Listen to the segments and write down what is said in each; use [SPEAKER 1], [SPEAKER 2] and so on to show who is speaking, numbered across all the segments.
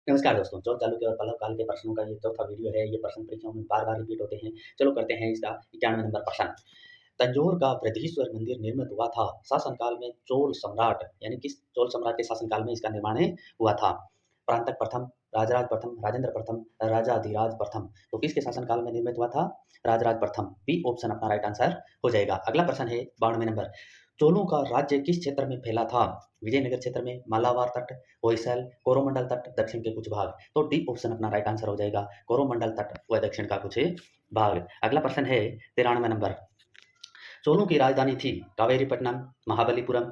[SPEAKER 1] नमस्कार दोस्तों, चौथ चालुक्य और पल्लव काल के प्रश्नों का ये चौथा वीडियो है। ये प्रश्न परीक्षाओं में बार-बार रिपीट होते हैं। चलो करते हैं इसका 91 नंबर प्रश्न। तंजौर का बृहदीश्वर मंदिर निर्मित हुआ था। शासनकाल में चोल सम्राट यानी किस चोल सम्राट के शासनकाल में इसका निर्माण हुआ था? परांतक प्रथम, राजराज प्रथम, राजेंद्र प्रथम, राजाधिराज प्रथम। तो किसके शासनकाल में निर्मित हुआ था? राजराज प्रथम। बी ऑप्शन अपना राइट आंसर हो जाएगा। अगला प्रश्न है 92 नंबर। चोलों का राज्य किस क्षेत्र में फैला था? विजयनगर क्षेत्र में, मालाबार तट, होयसल, कोरोमंडल तट, दक्षिण के कुछ भाग। तो डी ऑप्शन अपना राइट आंसर हो जाएगा। कोरोमंडल तट व दक्षिण का कुछ भाग। अगला प्रश्न है 93 नंबर। चोलों की राजधानी थी कावेरीपट्टनम, महाबलीपुरम,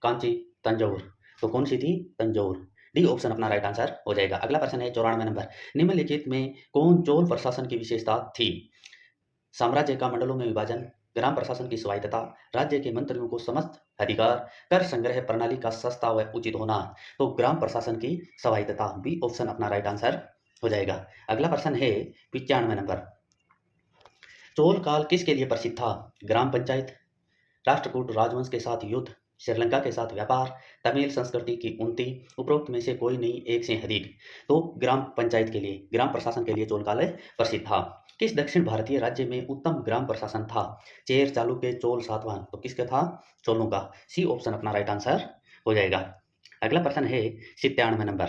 [SPEAKER 1] कांची, तंजौर। तो कौन सी थी? तंजौर। डी ऑप्शन अपना राइट आंसर हो जाएगा। अगला प्रश्न है 94 नंबर। निम्नलिखित में कौन चोल प्रशासन की विशेषता थी? साम्राज्य का मंडलों में विभाजन, ग्राम प्रशासन की स्वायत्तता, राज्य के मंत्रियों को समस्त अधिकार, कर संग्रह प्रणाली का सस्ता व उचित होना। तो ग्राम प्रशासन की स्वायत्तता। बी ऑप्शन अपना राइट आंसर हो जाएगा। अगला प्रश्न है 95 नंबर। चोल काल किसके लिए प्रसिद्ध था? ग्राम पंचायत, राष्ट्रकूट राजवंश के साथ युद्ध, श्रीलंका के साथ व्यापार, तमिल संस्कृति की उन्नति, उपरोक्त में से कोई नहीं, एक से अधिक। तो ग्राम पंचायत के लिए, ग्राम प्रशासन के लिए चोल काल प्रसिद्ध था। किस दक्षिण भारतीय राज्य में उत्तम ग्राम प्रशासन था? चेर, चालुक्य, चोल, सातवाहन। तो किसका था? चोलों का। सी ऑप्शन अपना राइट आंसर हो जाएगा। अगला प्रश्न है 97 नंबर।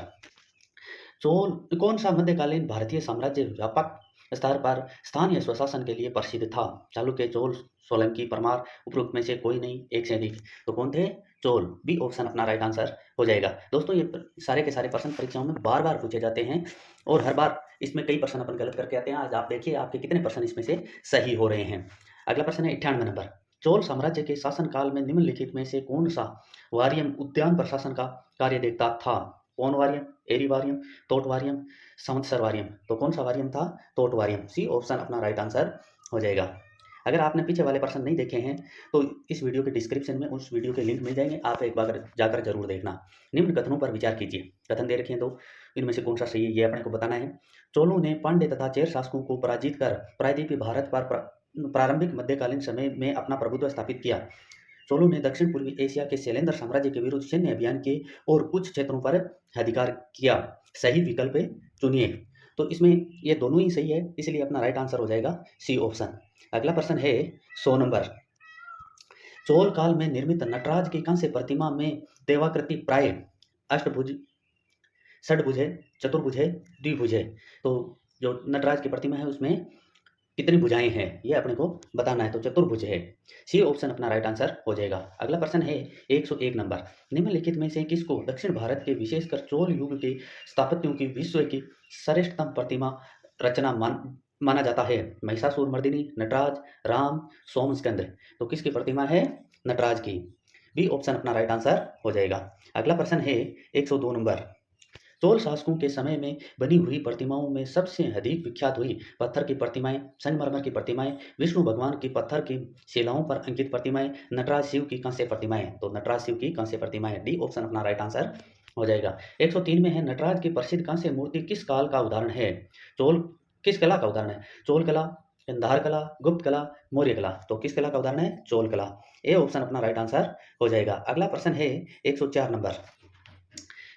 [SPEAKER 1] चोल कौन सा मध्यकालीन भारतीय साम्राज्य व्यापक स्तर पर स्थानीय स्वशासन के लिए प्रसिद्ध था? चालुक्य, चोल, सोलंकी, परमार, उपरोक्त में से कोई नहीं, एक से अधिक। तो कौन थे? चोल। बी ऑप्शन अपना राइट आंसर हो जाएगा। दोस्तों ये सारे के सारे प्रश्न परीक्षाओं में बार बार पूछे जाते हैं और हर बार इसमें कई प्रश्न अपन गलत करके आते हैं। आज आप देखिए आपके कितने प्रश्न इसमें से सही हो रहे हैं। अगला प्रश्न है 98 नंबर। चोल साम्राज्य के शासनकाल में निम्नलिखित में से कौन सा वारियम उद्यान प्रशासन का कार्य देखता था? कौन वारियम, एरी वारियम, तोट वारियम, संवत्सर वारियम। तो कौन सा वारियम था? तोट वारियम। सी ऑप्शन अपना राइट आंसर हो जाएगा। अगर आपने पीछे वाले प्रश्न नहीं देखे हैं तो इस वीडियो के डिस्क्रिप्शन में उस वीडियो के लिंक मिल जाएंगे, आप एक बार जाकर जरूर देखना। निम्न कथनों पर विचार कीजिए। कथन दे रखे हैं तो इनमें से कौन सा सही है ये अपने को बताना है। चोलों ने पांड्य तथा चेर शासकों को पराजित कर प्रायद्वीपीय भारत पर प्रारंभिक मध्यकालीन समय में अपना प्रभुत्व स्थापित किया। चोलों ने दक्षिण पूर्वी एशिया के शैलेंद्र साम्राज्य के विरुद्ध सैन्य अभियान के और कुछ क्षेत्रों पर अधिकार किया। सही विकल्प चुनिए। तो इसमें ये दोनों ही सही है, इसलिए अपना राइट आंसर हो जाएगा सी ऑप्शन। अगला प्रश्न है 100 नंबर। चोल काल में निर्मित नटराज की कांस्य प्रतिमा में देवाकृति प्राय अष्टभुज, षडभुज है, चतुर्भुज है, द्विभुज है। तो जो नटराज की प्रतिमा है उसमें कितनी भुजाएं हैं ये अपने को बताना है। तो चतुर्भुज है। सी ऑप्शन अपना राइट आंसर हो जाएगा। अगला प्रश्न है 101 नंबर। निम्नलिखित में से किसको दक्षिण भारत के विशेषकर चोल युग के स्थापत्यों की विश्व की श्रेष्ठतम प्रतिमा रचना माना जाता है? महिषासुर मर्दिनी, नटराज, राम, सोमस्कंद। तो किसकी प्रतिमा है? नटराज की। बी ऑप्शन अपना राइट आंसर हो जाएगा। अगला प्रश्न है 102 नंबर। चोल शासकों के समय में बनी हुई प्रतिमाओं में सबसे अधिक विख्यात हुई पत्थर की प्रतिमाएं, संगमरमर की प्रतिमाएं, विष्णु भगवान की पत्थर की शिलाओं पर अंकित प्रतिमाएं, नटराज शिव की कांस्य प्रतिमाएं। तो नटराज शिव की कांस्य प्रतिमाएं। डी ऑप्शन अपना राइट आंसर हो जाएगा। 103 में है नटराज की प्रसिद्ध कांस्य मूर्ति किस काल का उदाहरण है? चोल किस कला का उदाहरण है? चोल कला, गांधार कला, गुप्त कला, मौर्य कला। तो किस कला का उदाहरण है? चोल कला। ए ऑप्शन अपना राइट आंसर हो जाएगा। अगला प्रश्न है 104 नंबर।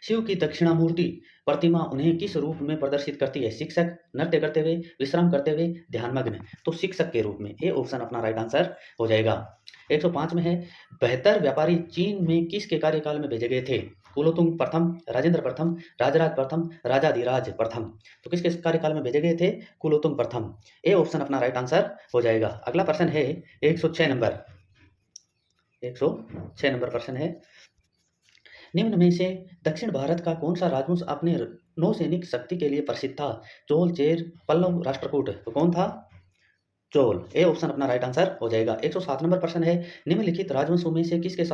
[SPEAKER 1] शिव की दक्षिणामूर्ति प्रतिमा उन्हें किस रूप में प्रदर्शित करती है? शिक्षक, नृत्य करते हुए, विश्राम करते हुए, ध्यानमग्न। तो शिक्षक के रूप में। ए ऑप्शन अपना राइट आंसर हो जाएगा। 105 में है बेहतर व्यापारी चीन में किसके कार्यकाल में भेजे गए थे? कुलोतुंग प्रथम, राजेंद्र प्रथम, राजराज प्रथम, राजाधिराज प्रथम। तो किसके कार्यकाल में भेजे गए थे? कुलोतुंग प्रथम। ए ऑप्शन अपना राइट आंसर हो जाएगा। अगला प्रश्न है 106 नंबर। 106 नंबर प्रश्न है निम्न में से दक्षिण भारत का कौन सा राजवंश अपने नौसैनिक शक्ति के लिए प्रसिद्ध था? चोल, चेर, पल्लव, राष्ट्रकूट। तो कौन था? चोल। ए ऑप्शन अपना राइट आंसर हो जाएगा। 107 नंबर प्रश्न है निम्नलिखित राजवंशों में से किसके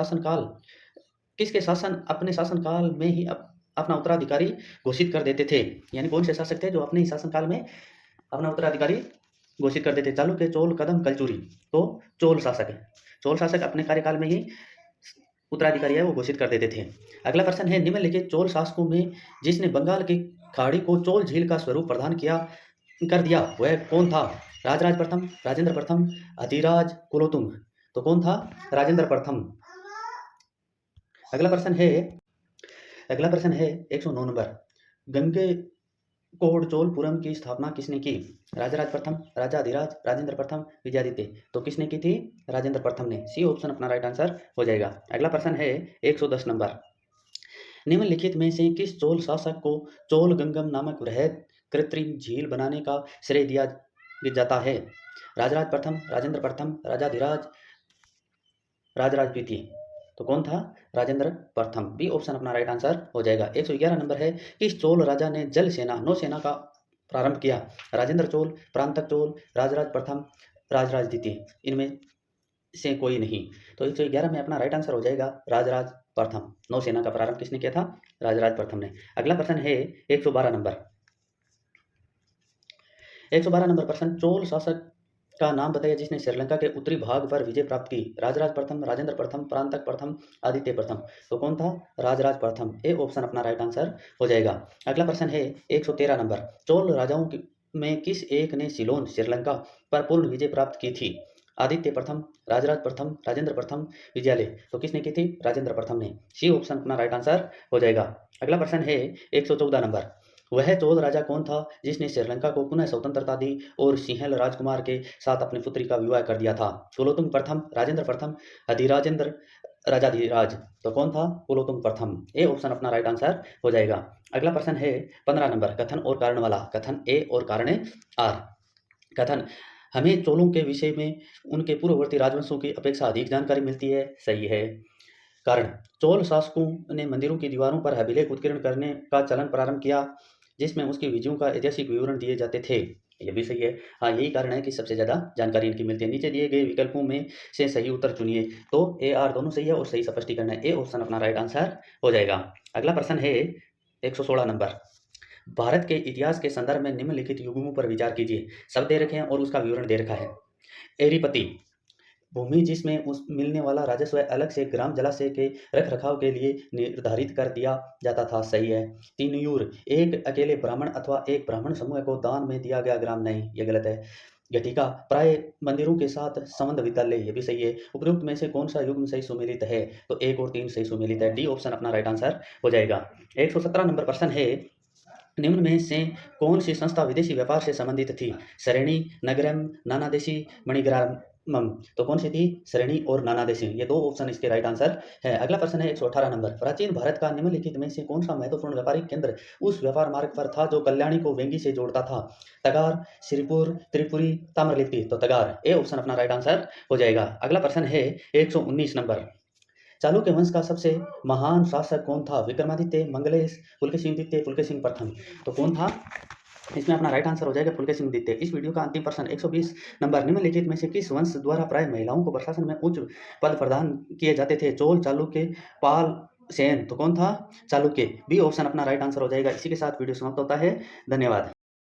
[SPEAKER 1] शासन अपने शासनकाल में ही अपना उत्तराधिकारी घोषित कर देते थे? यानी कौन से शासक थे जो अपने ही शासनकाल में अपना उत्तराधिकारी घोषित कर देते? चालुक्य, चोल, कदम, कलचुरी। तो चोल शासक है। चोल शासक अपने कार्यकाल में ही उत्तराधिकारी है वो घोषित कर देते थे। अगला प्रश्न है निम्नलिखित चोल शासकों में जिसने बंगाल की खाड़ी को चोल झील का स्वरूप प्रदान कर दिया वह कौन था? राजराज प्रथम, राजेंद्र प्रथम, अधिराज, कुलोतुंग। तो कौन था? राजेंद्र प्रथम। अगला प्रश्न है 109 नंबर। गंगे कोडचोलपुरम की स्थापना किसने की? राजराज प्रथम, राजा अधिराज, राजेंद्र प्रथम, विजयादित्य। तो किसने की थी? राजेंद्र प्रथम ने। सी ऑप्शन अपना राइट आंसर हो जाएगा। अगला प्रश्न है 110 नंबर। निम्नलिखित में से किस चोल शासक को चोल गंगम नामक वृहद कृत्रिम झील बनाने का श्रेय दिया जाता है? राजराज प्रथम, राजेंद्र प्रथम, राजाधिराज, राजराज द्वितीय। तो कौन था? राजेंद्र प्रथम। बी ऑप्शन अपना राइट आंसर हो जाएगा। 111 नंबर है, किस चोल राजा ने जल सेना नौसेना का प्रारंभ किया? राजेंद्र चोल, प्रांतक चोल, राजराज प्रथम, राजराज द्वितीय। इनमें से कोई नहीं। तो 111 में अपना राइट आंसर हो जाएगा राजराज प्रथम। नौसेना का प्रारंभ किसने किया था? राजराज प्रथम ने। अगला प्रश्न है 112 नंबर। 112 नंबर प्रश्न, चोल शासक का नाम बताइए जिसने श्रीलंका के उत्तरी भाग पर विजय प्राप्त की? राजराज प्रथम, राजेंद्र प्रथम, प्रांतक प्रथम, आदित्य प्रथम। तो कौन था? राजराज प्रथम। ए ऑप्शन अपना राइट आंसर हो जाएगा। अगला प्रश्न है 113 नंबर। चोल राजाओं में किस एक ने सिलोन श्रीलंका पर पूर्ण विजय प्राप्त की थी? आदित्य प्रथम, राजराज प्रथम, राजेंद्र प्रथम, विजयालय। तो किसने की थी? राजेंद्र प्रथम ने। सी ऑप्शन अपना राइट आंसर हो जाएगा। अगला प्रश्न है 114 नंबर। वह चोल राजा कौन था जिसने श्रीलंका को पुनः स्वतंत्रता दी और सिंहल राजकुमार के साथ अपनी पुत्री का विवाह कर दिया था? कुलोत्तुंग प्रथम, राजेंद्र प्रथम, अधिराजेंद्र, राजाधिराज। तो कौन था? कुलोत्तुंग प्रथम। ए ऑप्शन अपना राइट आंसर हो जाएगा। अगला प्रश्न है 15 नंबर। कथन और कारण वाला। कथन ए और कारण आर। कथन, हमें चोलों के विषय में उनके पूर्ववर्ती राजवंशों की अपेक्षा अधिक जानकारी मिलती है। सही है। कारण, चोल शासकों ने मंदिरों की दीवारों पर अभिलेख उत्कीर्ण करने का चलन प्रारंभ किया जिसमें उसकी विजयों का ऐतिहासिक विवरण दिए जाते थे। ये भी सही है। हाँ, यही कारण है कि सबसे ज़्यादा जानकारी इनकी मिलती है। नीचे दिए गए विकल्पों में से सही उत्तर चुनिए। तो ए आर दोनों सही है और सही स्पष्टीकरण है। ए ऑप्शन अपना राइट आंसर हो जाएगा। अगला प्रश्न है 116 नंबर। भारत के इतिहास के संदर्भ में निम्नलिखित युगों पर विचार कीजिए। शब्द दे रखे हैं और उसका विवरण दे रखा है। एरीपति, भूमि जिसमें उस मिलने वाला राजस्व अलग से ग्राम जलाशय के रखरखाव के लिए निर्धारित कर दिया जाता था। सही है। तीनूर, एक अकेले ब्राह्मण अथवा एक ब्राह्मण समूह को दान में दिया गया ग्राम। नहीं, ये गलत है। घटिका, प्राय मंदिरों के साथ संबंध विद्यालय। ये भी सही है। उपयुक्त में से कौन सा युग्म सही सुमेलित है? तो 1 और 3 सही सुमेलित है। डी ऑप्शन अपना राइट आंसर हो जाएगा। 117 नंबर प्रश्न है, निम्न में से कौन सी संस्था विदेशी व्यापार से संबंधित थी? श्रेणी, नगरम, नानादेशी, मणिग्रामम। तो कौन सी थी? श्रेणी और नानादेशी। ये दो ऑप्शन इसके राइट आंसर है। अगला प्रश्न है 118 नंबर। प्राचीन भारत का निम्नलिखित में से कौन सा महत्वपूर्ण व्यापारिक केंद्र उस व्यापार मार्ग पर था जो कल्याणी को वेंगी से जोड़ता था? तगार, श्रीपुर, त्रिपुरी, ताम्रलिप्ति। तो तगार। ए ऑप्शन अपना राइट आंसर हो जाएगा। अगला प्रश्न है 119 नंबर। चालुक्य वंश का सबसे महान शासक कौन था? विक्रमादित्य, मंगलेश, पुलकेशिन द्वितीय, पुलकेशिन प्रथम। तो कौन था? इसमें अपना राइट आंसर हो जाएगा पुलकेशिन द्वितीय। इस वीडियो का अंतिम प्रश्न 120 नंबर। निम्नलिखित में से किस वंश द्वारा प्राय महिलाओं को प्रशासन में उच्च पद प्रदान किए जाते थे? चोल, चालुक्य, पाल, सेन। तो कौन था? चालुक्य। बी ऑप्शन अपना राइट आंसर हो जाएगा। इसी के साथ वीडियो समाप्त होता है। धन्यवाद।